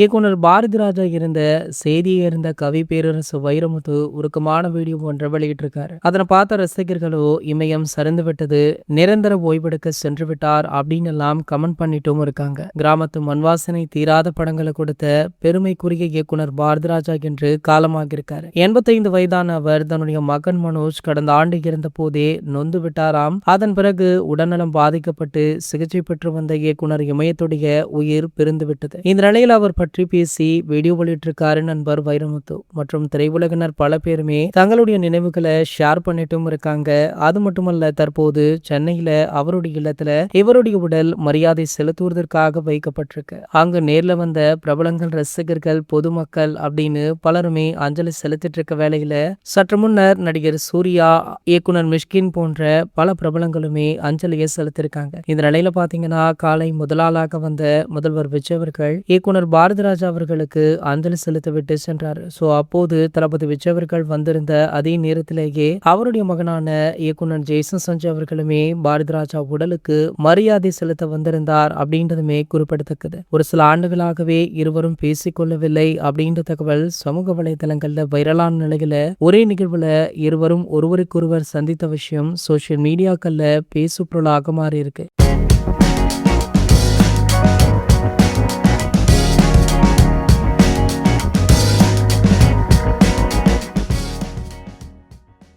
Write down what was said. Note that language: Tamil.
இயக்குனர் பாரதிராஜா இருந்த செய்தியை இருந்த கவி பேரரசு வைரமுத்து உருக்கமான வீடியோ ஒன்றை வெளியிட்டிருக்காரு. அதனை பார்த்த ரசிகர்களோ இமயம் சரிந்து விட்டது, நிரந்தர ஓய்வெடுக்க சென்று விட்டார் அப்படின்னு எல்லாம் கமெண்ட் பண்ணிட்டும் இருக்காங்க. கிராமத்து மண்வாசனை தீராத படங்களை கொடுத்த பெருமைக்குரிய இயக்குனர் பாரதிராஜா என்று காலமாகியிருக்காரு. 85 வயதான அவர் தன்னுடைய மகன் மனோஜ் கடந்த ஆண்டு இருந்த போதே நொந்து விட்டாராம். அதன் பிறகு உடல்நலம் பாதிக்கப்பட்டு சிகிச்சை பெற்று வந்த இயக்குனர் இமயத்துடைய உயிர் பிரிந்து விட்டது. இந்த நிலையில் அவர் பற்றி பேசி வீடியோ வெளியிட்டிருக்காரு நண்பர் வைரமுத்து. மற்றும் திரையுலகினர் பல பேருமே தங்களுடைய நினைவுகளை ஷேர் பண்ணிட்டும் இருக்காங்க. அது மட்டுமல்ல, தற்போது சென்னையில அவருடைய இல்லத்துல இவருடைய உடல் மரியாதை செலுத்துவதற்காக வைக்கப்பட்டிருக்கு. அங்கு நேர்ல வந்த பிரபலங்கள், ரசிகர்கள், பொதுமக்கள் அப்படின்னு பலருமே அஞ்சலி செலுத்திட்டு இருக்க வேளையில சற்று முன்னர் நடிகர் சூர்யா, இயக்குனர் மிஷ்கின் போன்ற பல பிரபலங்களுமே அஞ்சலியை செலுத்திருக்காங்க. இந்த நிலையில பாத்தீங்கன்னா காலை முதலாளாக வந்த முதல்வர் விஜய் அவர்கள் இயக்குனர் பாரதிராஜா அவர்களுக்கு அஞ்சலி செலுத்த விட்டு சென்றார். அப்போது தளபதி விஜய் அவர்கள் வந்திருந்த அதே நேரத்திலேயே அவருடைய மகனான இயக்குனர் ஜெய்சன் சஞ்சய் அவர்களுமே பாரதிராஜா உடலுக்கு மரியாதை செலுத்த வந்திருந்தார் அப்படின்றதுமே குறிப்பிடத்தக்கது. ஒரு சில ஆண்டுகளாகவே இருவரும் பேசிக்கொள்ளவில்லை அப்படின்ற தகவல் சமூக வலைதளங்கள்ல வைரலான நிலையில ஒரே நிகழ்வுல இருவரும் ஒருவருக்கொருவர் சந்தித்த விஷயம் சோசியல் மீடியாக்கள்ல பேசு பொருளாக மாறி இருக்கு.